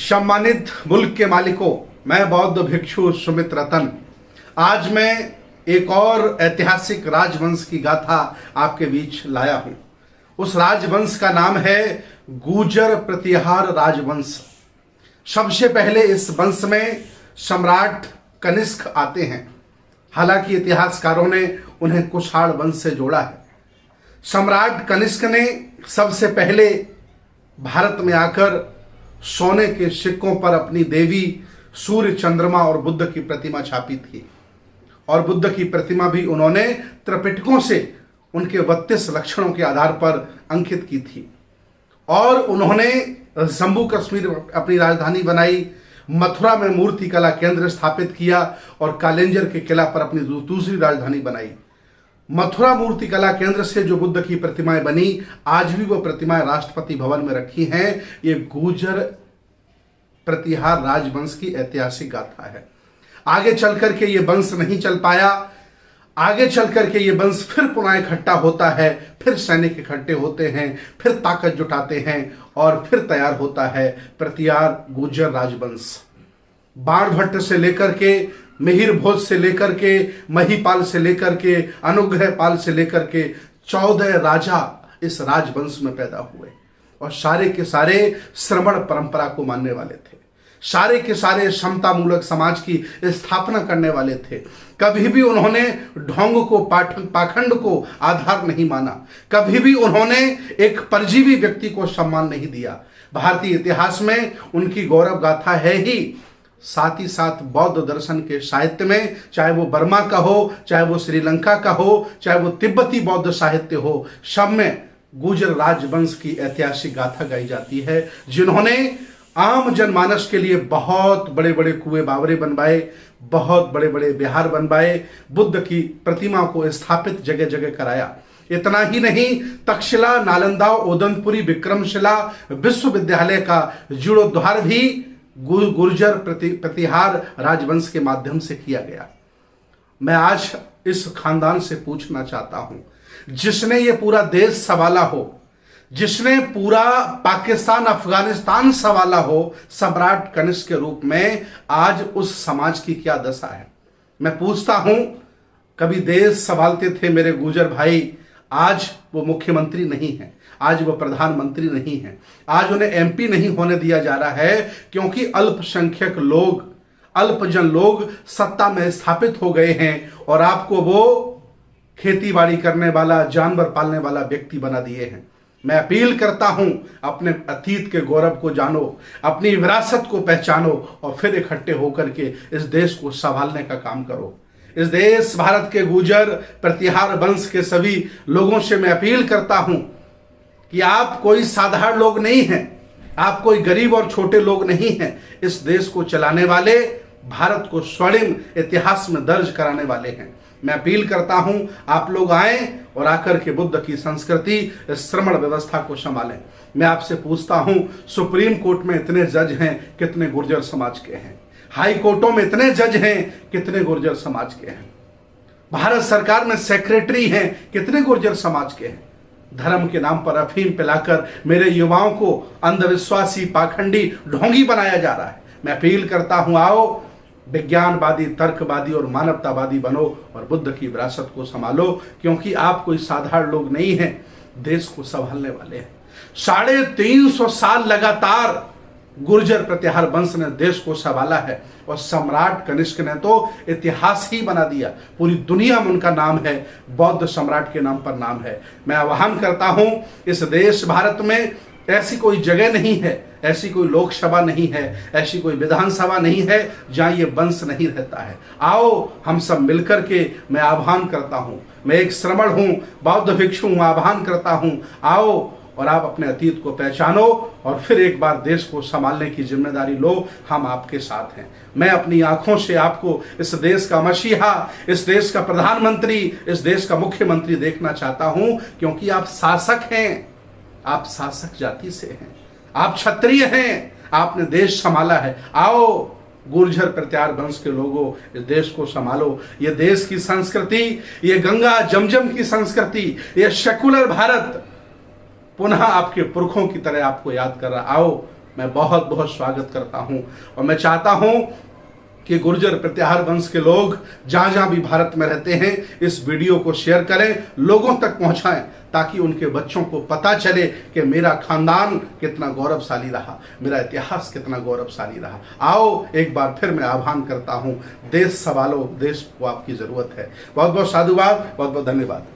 सम्मानित मुल्क के मालिकों, मैं बौद्ध भिक्षु सुमित रतन आज मैं एक और ऐतिहासिक राजवंश की गाथा आपके बीच लाया हूं। उस राजवंश का नाम है गुर्जर प्रतिहार राजवंश। सबसे पहले इस वंश में सम्राट कनिष्क आते हैं। हालांकि इतिहासकारों ने उन्हें कुषाण वंश से जोड़ा है। सम्राट कनिष्क ने सबसे पहले भारत में आकर सोने के सिक्कों पर अपनी देवी सूर्य, चंद्रमा और बुद्ध की प्रतिमा छापी थी। और बुद्ध की प्रतिमा भी उन्होंने त्रिपिटकों से उनके 32 लक्षणों के आधार पर अंकित की थी। और उन्होंने जम्मू कश्मीर अपनी राजधानी बनाई, मथुरा में मूर्ति कला केंद्र स्थापित किया और कालेंजर के किला पर अपनी दूसरी राजधानी बनाई। मथुरा मूर्ति कला केंद्र से जो बुद्ध की प्रतिमाएं बनी, आज भी वो प्रतिमाएं राष्ट्रपति भवन में रखी हैं। ये गुर्जर प्रतिहार राजवंश की ऐतिहासिक गाथा है। आगे चल करके ये वंश नहीं चल पाया। आगे चल करके ये वंश फिर पुनः इकट्ठा होता है, फिर सैनिक इकट्ठे होते हैं, फिर ताकत जुटाते हैं और फिर तैयार होता है प्रतिहार गुर्जर राजवंश। बाणभट्ट से लेकर के, मिहिर भोज से लेकर के, महीपाल से लेकर के, अनुग्रह पाल से लेकर के 14 राजा इस राजवंश में पैदा हुए और सारे के सारे श्रमण परंपरा को मानने वाले थे। सारे के सारे समता मूलक समाज की स्थापना करने वाले थे। कभी भी उन्होंने ढोंग को, पाखंड को आधार नहीं माना। कभी भी उन्होंने एक परजीवी व्यक्ति को सम्मान नहीं दिया। भारतीय इतिहास में उनकी गौरव गाथा है ही। साथ ही साथ बौद्ध दर्शन के साहित्य में, चाहे वो बर्मा का हो, चाहे वो श्रीलंका का हो, चाहे वो तिब्बती बौद्ध साहित्य हो, सब में गुर्जर राजवंश की ऐतिहासिक गाथा गाई जाती है, जिन्होंने आम जनमानस के लिए बहुत बड़े बड़े कुएं बावरे बनवाए, बहुत बड़े बड़े विहार बनवाए, बुद्ध की प्रतिमा को स्थापित जगह जगह कराया। इतना ही नहीं, तक्षशिला, नालंदा, ओदनपुरी, विक्रमशिला विश्वविद्यालय का जीर्णोद्धार भी गुर्जर प्रतिहार राजवंश के माध्यम से किया गया। मैं आज इस खानदान से पूछना चाहता हूं, जिसने ये पूरा देश संभाला हो, जिसने पूरा पाकिस्तान, अफगानिस्तान संभाला हो सम्राट कनिष्क के रूप में, आज उस समाज की क्या दशा है? मैं पूछता हूं, कभी देश संभालते थे मेरे गुर्जर भाई, आज वो मुख्यमंत्री नहीं है, आज वो प्रधानमंत्री नहीं है, आज उन्हें एमपी नहीं होने दिया जा रहा है, क्योंकि अल्पसंख्यक लोग, अल्पजन लोग सत्ता में स्थापित हो गए हैं और आपको वो खेती बाड़ी करने वाला, जानवर पालने वाला व्यक्ति बना दिए हैं। मैं अपील करता हूं, अपने अतीत के गौरव को जानो, अपनी विरासत को पहचानो और फिर इकट्ठे होकर के इस देश को संभालने का काम करो। इस देश भारत के गुर्जर प्रतिहार वंश के सभी लोगों से मैं अपील करता हूं कि आप कोई साधारण लोग नहीं हैं, आप कोई गरीब और छोटे लोग नहीं हैं। इस देश को चलाने वाले, भारत को स्वर्णिम इतिहास में दर्ज कराने वाले हैं। मैं अपील करता हूं, आप लोग आएं और आकर के बुद्ध की संस्कृति, श्रमण व्यवस्था को संभालें। मैं आपसे पूछता हूं, सुप्रीम कोर्ट में इतने जज हैं, कितने गुर्जर समाज के हैं? हाई कोर्टों में इतने जज हैं, कितने गुर्जर समाज के हैं? भारत सरकार में सेक्रेटरी हैं, कितने गुर्जर समाज के हैं? धर्म के नाम पर अफीम पिलाकर मेरे युवाओं को अंधविश्वासी, पाखंडी, ढोंगी बनाया जा रहा है। मैं अपील करता हूं, आओ विज्ञानवादी, तर्कवादी और मानवतावादी बनो और बुद्ध की विरासत को संभालो, क्योंकि आप कोई साधारण लोग नहीं हैं, देश को संभालने वाले हैं। 350 साल लगातार गुर्जर प्रतिहार वंश ने देश को संभाला है और सम्राट कनिष्क ने तो इतिहास ही बना दिया। पूरी दुनिया में उनका नाम है, बौद्ध सम्राट के नाम पर नाम है। मैं आह्वान करता हूं, इस देश भारत में ऐसी कोई जगह नहीं है, ऐसी कोई लोकसभा नहीं है, ऐसी कोई विधानसभा नहीं है जहां ये वंश नहीं रहता है। आओ हम सब मिलकर के, मैं आह्वान करता हूं, मैं एक श्रमण हूं, बौद्ध भिक्षु हूं, आह्वान करता हूं, आओ और आप अपने अतीत को पहचानो और फिर एक बार देश को संभालने की जिम्मेदारी लो। हम आपके साथ हैं। मैं अपनी आंखों से आपको इस देश का मसीहा, इस देश का प्रधानमंत्री, इस देश का मुख्यमंत्री देखना चाहता हूं, क्योंकि आप शासक हैं, आप शासक जाति से हैं, आप क्षत्रिय हैं, आपने देश संभाला है। आओ गुर्जर प्रतिहार वंश के लोगों, इस देश को संभालो। ये देश की संस्कृति, ये गंगा जमजम की संस्कृति, ये सेकुलर भारत पुनः आपके पुरखों की तरह आपको याद कर रहा। आओ मैं बहुत बहुत स्वागत करता हूं। और मैं चाहता हूं कि गुर्जर प्रत्याहार वंश के लोग जहां जहां भी भारत में रहते हैं इस वीडियो को शेयर करें, लोगों तक पहुंचाएं, ताकि उनके बच्चों को पता चले कि मेरा खानदान कितना गौरवशाली रहा, मेरा इतिहास कितना गौरवशाली रहा। आओ एक बार फिर मैं आह्वान करता हूं, देश संभालो, देश को आपकी जरूरत है। बहुत बहुत साधुवाद, बहुत बहुत धन्यवाद।